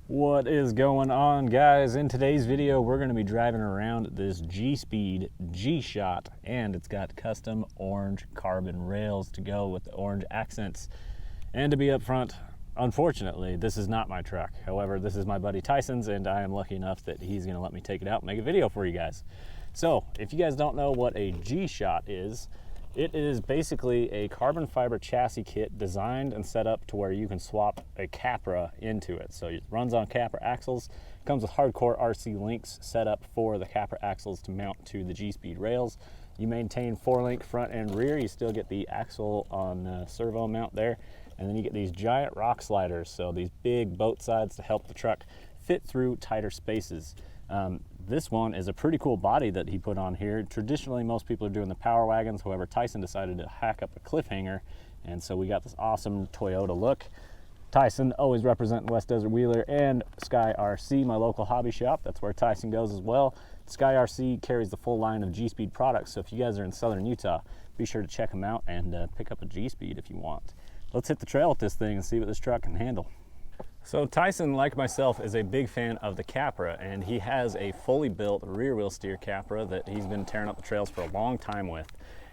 What is going on, guys? In today's video we're going to be driving around this G-Speed G-Shot, and it's got custom orange carbon rails to go with the orange accents. And to be upfront, unfortunately this is not my truck. However, this is my buddy Tyson's, and I am lucky enough that he's going to let me take it out and make a video for you guys. So if you guys don't know what a G-Shot is, it is basically a carbon fiber chassis kit designed and set up to where you can swap a Capra into it. So it runs on Capra axles, comes with hardcore RC links set up for the Capra axles to mount to the G-Speed rails. You maintain 4-link front and rear. You still get the axle on servo mount there. And then you get these giant rock sliders, so these big boat sides to help the truck fit through tighter spaces. This one is a pretty cool body that he put on here. Traditionally, most people are doing the power wagons. However, Tyson decided to hack up a cliffhanger, and so we got this awesome Toyota look. Tyson, always representing West Desert Wheeler and Sky RC, my local hobby shop. That's where Tyson goes as well. Sky RC carries the full line of G-Speed products, so if you guys are in southern Utah, be sure to check them out and pick up a G-Speed if you want. Let's hit the trail with this thing and see what this truck can handle. So Tyson, like myself, is a big fan of the Capra, and he has a fully built rear wheel steer Capra that he's been tearing up the trails for a long time with.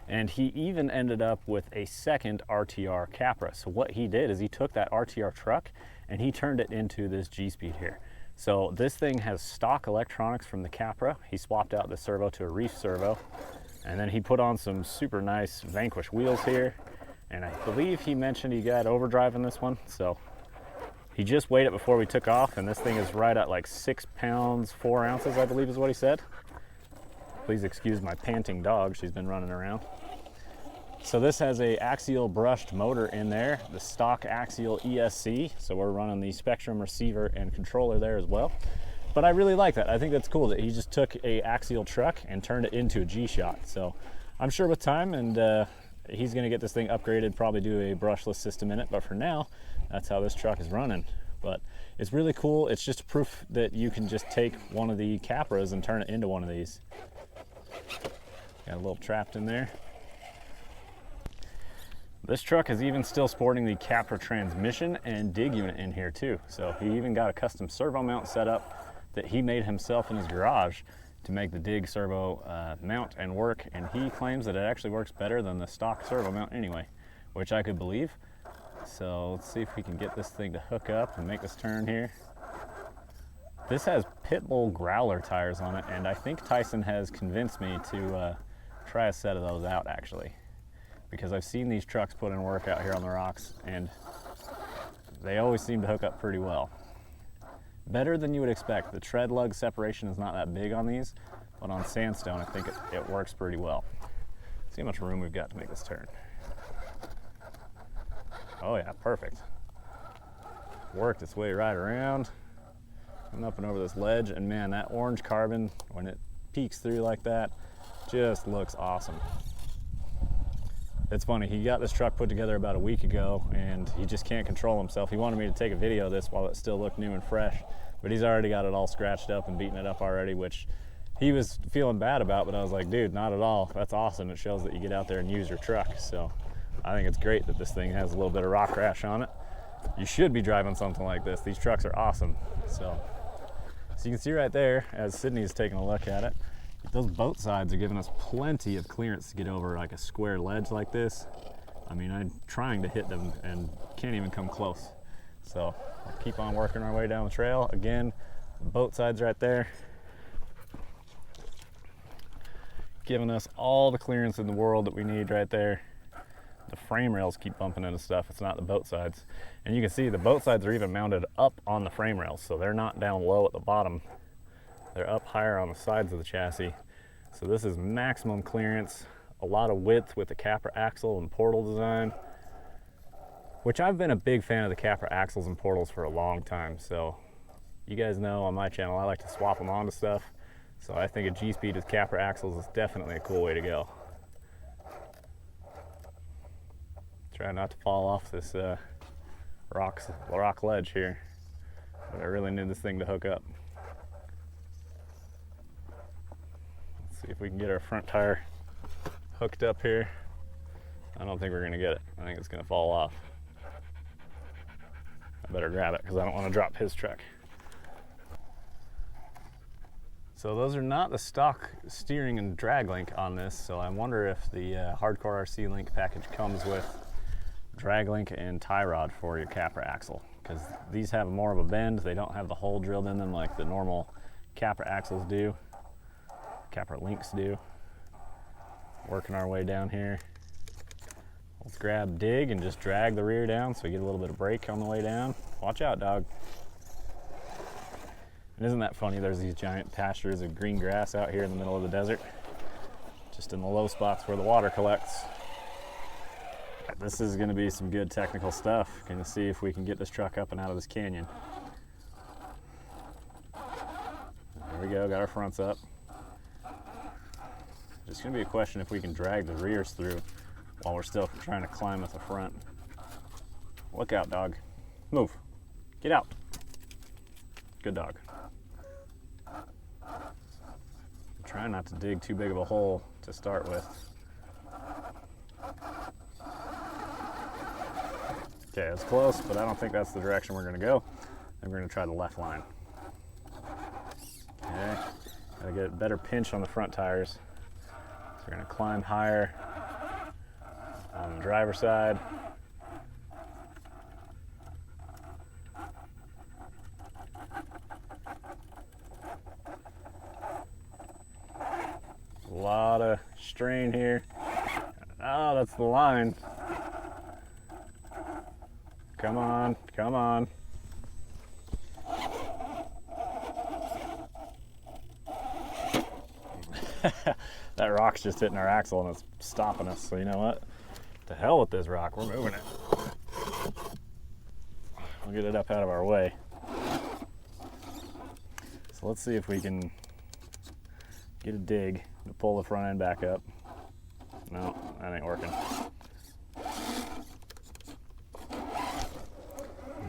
And he even ended up with a second RTR Capra. So what he did is he took that RTR truck and he turned it into this G-Speed here. So this thing has stock electronics from the Capra. He swapped out the servo to a reef servo, and then he put on some super nice Vanquish wheels here. And I believe he mentioned he got overdrive in this one. So he just weighed it before we took off, and this thing is right at like 6 pounds, 4 ounces, I believe is what he said. Please excuse my panting dog, she's been running around. So this has a axial brushed motor in there, the stock axial ESC. So we're running the Spectrum receiver and controller there as well. But I really like that. I think that's cool that he just took a axial truck and turned it into a G-Shot. So I'm sure with time, and he's gonna get this thing upgraded, probably do a brushless system in it, but for now, that's how this truck is running. But it's really cool. It's just proof that you can just take one of the Capras and turn it into one of these. Got a little trapped in there. This truck is even still sporting the Capra transmission and dig unit in here too. So he even got a custom servo mount set up that he made himself in his garage to make the dig servo mount and work, and he claims that it actually works better than the stock servo mount anyway, which I could believe. So let's see if we can get this thing to hook up and make this turn here. This has Pitbull Growler tires on it, and I think Tyson has convinced me to try a set of those out actually, because I've seen these trucks put in work out here on the rocks, and they always seem to hook up pretty well. Better than you would expect. The tread lug separation is not that big on these, but on sandstone I think it works pretty well. See how much room we've got to make this turn. Oh yeah, perfect. Worked its way right around and up and over this ledge, and man, that orange carbon, when it peeks through like that, just looks awesome. It's funny, he got this truck put together about a week ago, and he just can't control himself. He wanted me to take a video of this while it still looked new and fresh, but he's already got it all scratched up and beaten it up already, which he was feeling bad about, but I was like, dude, not at all. That's awesome. It shows that you get out there and use your truck. So I think it's great that this thing has a little bit of rock crash on it. You should be driving something like this. These trucks are awesome. So you can see right there, as Sydney's taking a look at it, those boat sides are giving us plenty of clearance to get over like a square ledge like this. I mean, I'm trying to hit them and can't even come close. So we'll keep on working our way down the trail. Again, the boat sides right there, giving us all the clearance in the world that we need right there. The frame rails keep bumping into stuff. It's not the boat sides. And you can see the boat sides are even mounted up on the frame rails, so they're not down low at the bottom. They're up higher on the sides of the chassis. So this is maximum clearance, a lot of width with the Capra axle and portal design, which I've been a big fan of the Capra axles and portals for a long time. So you guys know on my channel, I like to swap them onto stuff. So I think a G-Speed with Capra axles is definitely a cool way to go. Try not to fall off this rock ledge here, but I really need this thing to hook up. Let's see if we can get our front tire hooked up here. I don't think we're gonna get it. I think it's gonna fall off. I better grab it because I don't want to drop his truck. So those are not the stock steering and drag link on this, so I wonder if the Hardcore RC Link package comes with drag link and tie rod for your Capra axle, because these have more of a bend. They don't have the hole drilled in them like the normal Capra axles do, Capra links do. Working our way down here. Let's grab dig and just drag the rear down so we get a little bit of brake on the way down. Watch out, dog. And isn't that funny? There's these giant pastures of green grass out here in the middle of the desert, just in the low spots where the water collects. This is going to be some good technical stuff. Going to see if we can get this truck up and out of this canyon. There we go, got our fronts up. It's going to be a question if we can drag the rears through while we're still trying to climb with the front. Look out, dog. Move. Get out. Good dog. Try not to dig too big of a hole to start with. Okay, it's close, but I don't think that's the direction we're going to go. And we're going to try the left line. Okay, gotta get a better pinch on the front tires. So we're going to climb higher on the driver's side. A lot of strain here. Oh, that's the line. Come on, come on. That rock's just hitting our axle and it's stopping us, so you know what? To hell with this rock, we're moving it. We'll get it up out of our way. So let's see if we can get a dig to pull the front end back up. No, that ain't working.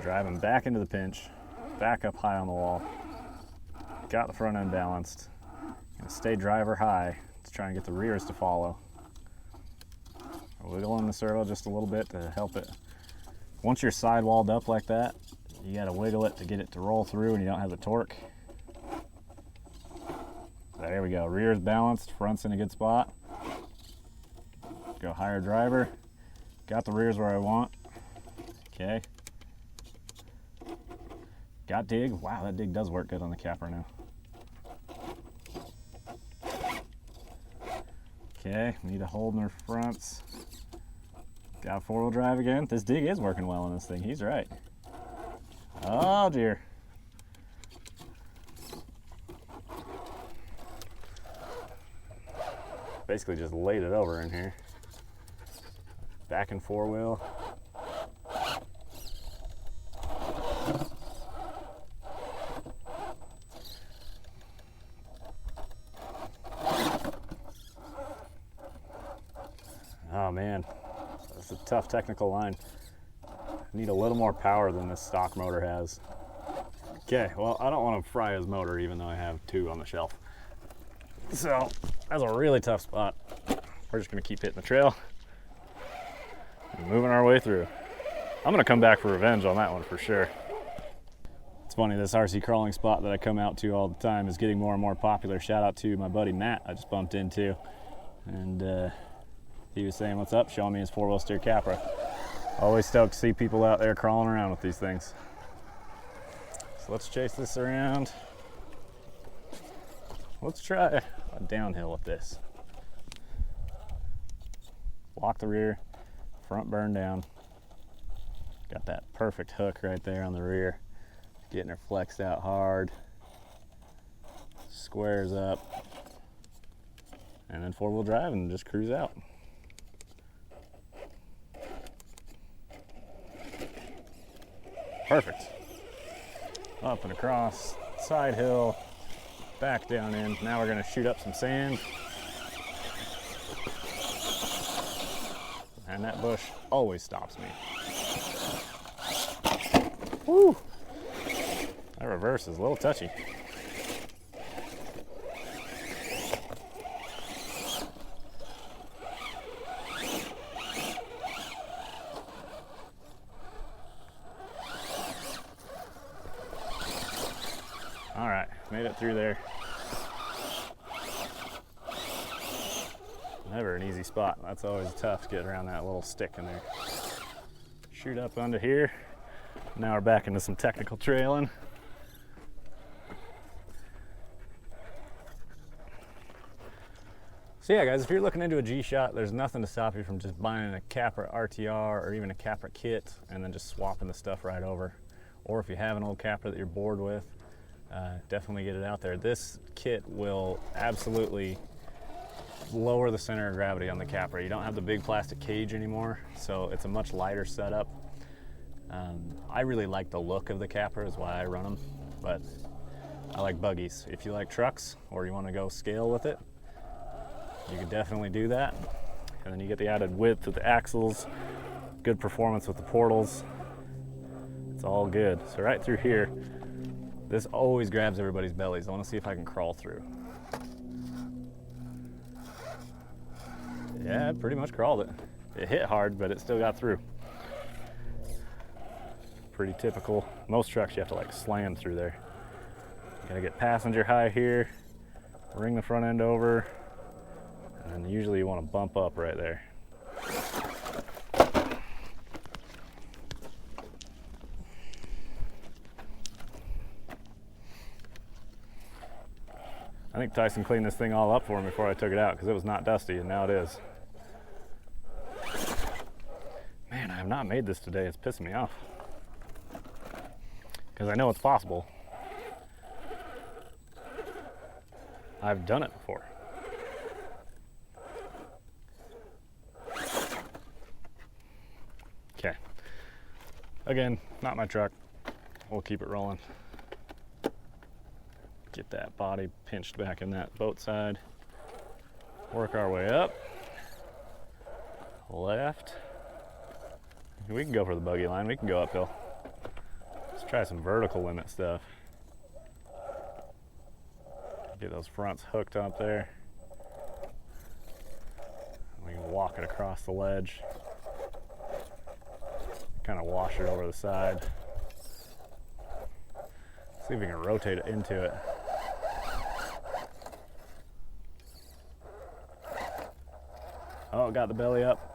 Driving back into the pinch, back up high on the wall. Got the front end balanced. Gonna stay driver high to try and get the rears to follow. Wiggling the servo just a little bit to help it. Once you're sidewalled up like that, you gotta wiggle it to get it to roll through and you don't have the torque. There we go, rear's balanced, front's in a good spot. Go higher driver. Got the rears where I want. Okay. Got dig. Wow, that dig does work good on the Capra now. Okay, need a hold in our fronts. Got four-wheel drive again. This dig is working well on this thing. He's right. Oh dear. Basically just laid it over in here. Back and four-wheel. Oh man, that's a tough technical line. Need a little more power than this stock motor has. Okay, well, I don't want to fry his motor even though I have two on the shelf. So that's a really tough spot. We're just gonna keep hitting the trail and moving our way through. I'm gonna come back for revenge on that one for sure. It's funny, this RC crawling spot that I come out to all the time is getting more and more popular. Shout out to my buddy Matt I just bumped into. And he was saying what's up, showing me his four-wheel steer Capra. Always stoked to see people out there crawling around with these things. So let's chase this around. Let's try a downhill with this. Lock the rear, front burn down. Got that perfect hook right there on the rear. Getting her flexed out hard. Squares up. And then four-wheel drive and just cruise out. Perfect. Up and across, side hill, back down in. Now we're gonna shoot up some sand. And that bush always stops me. Woo! That reverse is a little touchy. All right, made it through there. Never an easy spot. That's always tough to get around that little stick in there. Shoot up under here. Now we're back into some technical trailing. So yeah guys, if you're looking into a G-Shot, there's nothing to stop you from just buying a Capra RTR or even a Capra kit and then just swapping the stuff right over. Or if you have an old Capra that you're bored with, definitely get it out there. This kit will absolutely lower the center of gravity on the Capra. You don't have the big plastic cage anymore, so it's a much lighter setup. I really like the look of the Capra, is why I run them, but I like buggies. If you like trucks or you want to go scale with it, you can definitely do that. And then you get the added width with the axles, good performance with the portals. It's all good. So right through here, this always grabs everybody's bellies. I want to see if I can crawl through. Yeah, it pretty much crawled it. It hit hard, but it still got through. Pretty typical. Most trucks you have to like slam through there. You gotta get passenger high here, ring the front end over, and then usually you want to bump up right there. I think Tyson cleaned this thing all up for me before I took it out because it was not dusty, and now it is. Man, I have not made this today. It's pissing me off. Because I know it's possible. I've done it before. Okay. Again, not my truck. We'll keep it rolling. Get that body pinched back in that boat side. Work our way up. Left. We can go for the buggy line. We can go uphill. Let's try some vertical limit stuff. Get those fronts hooked up there. We can walk it across the ledge. Kind of wash it over the side. See if we can rotate it into it. Oh, got the belly up.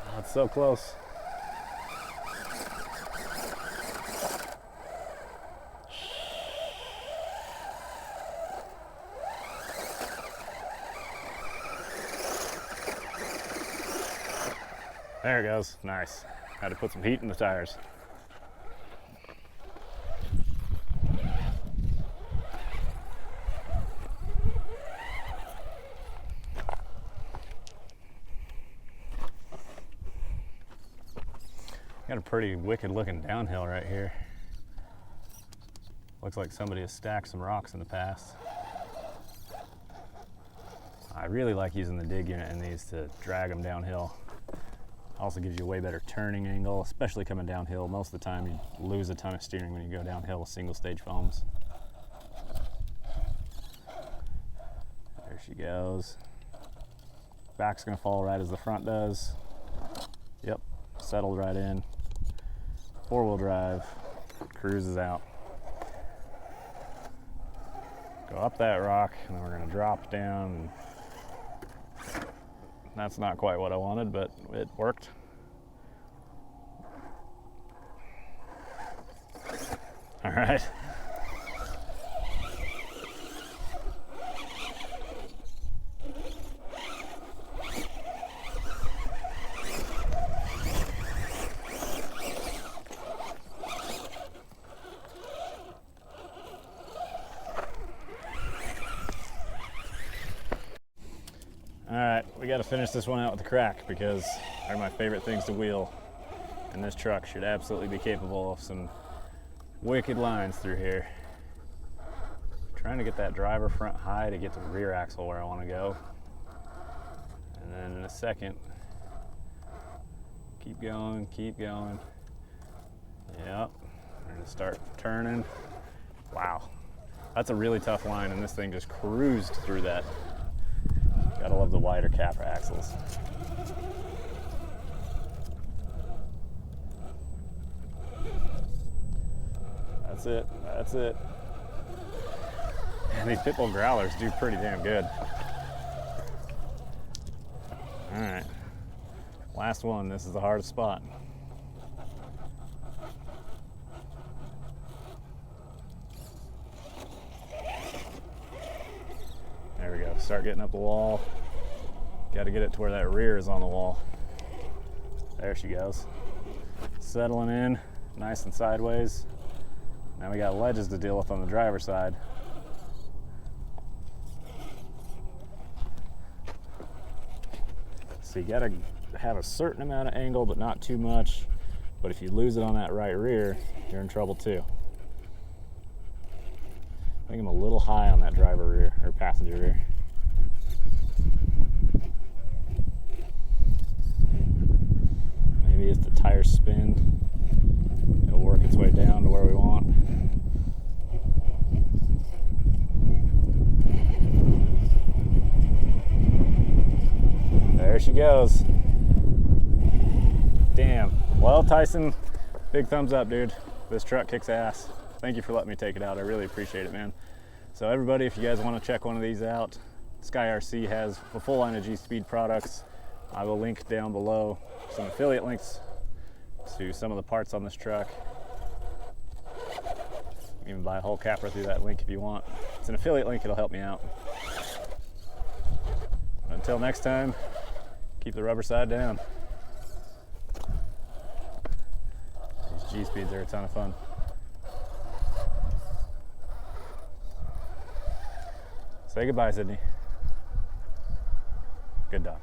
Oh, it's so close. There it goes. Nice. Had to put some heat in the tires. Got a pretty wicked looking downhill right here. Looks like somebody has stacked some rocks in the past. I really like using the dig unit in these to drag them downhill. Also gives you a way better turning angle, especially coming downhill. Most of the time you lose a ton of steering when you go downhill with single stage foams. There she goes. Back's gonna fall right as the front does. Yep, settled right in. 4-wheel drive, cruises out. Go up that rock, and then we're gonna drop down. That's not quite what I wanted, but it worked. All right. All right, we got to finish this one out with the crack because they're my favorite things to wheel. And this truck should absolutely be capable of some wicked lines through here. Trying to get that driver front high to get to the rear axle where I want to go. And then in a second, keep going, keep going. Yep, we're gonna start turning. Wow, that's a really tough line, and this thing just cruised through that. Gotta love the wider Capra axles. That's it, that's it. Man, these pit bull growlers do pretty damn good. All right, last one. This is the hardest spot. There we go. Start getting up the wall. Got to get it to where that rear is on the wall. There she goes. Settling in, nice and sideways. Now we got ledges to deal with on the driver's side. So you got to have a certain amount of angle, but not too much. But if you lose it on that right rear, you're in trouble too. I think I'm a little high on that driver rear, or passenger rear. Maybe if the tires spin, it'll work its way down to where we want. There she goes. Damn. Well, Tyson, big thumbs up, dude. This truck kicks ass. Thank you for letting me take it out. I really appreciate it, man. So everybody, if you guys want to check one of these out, Sky RC has a full line of G-Speed products. I will link down below some affiliate links to some of the parts on this truck. You can even buy a whole Capra through that link if you want. It's an affiliate link, it'll help me out. Until next time, keep the rubber side down. These G-Speeds are a ton of fun. Say goodbye, Sydney. Good dog.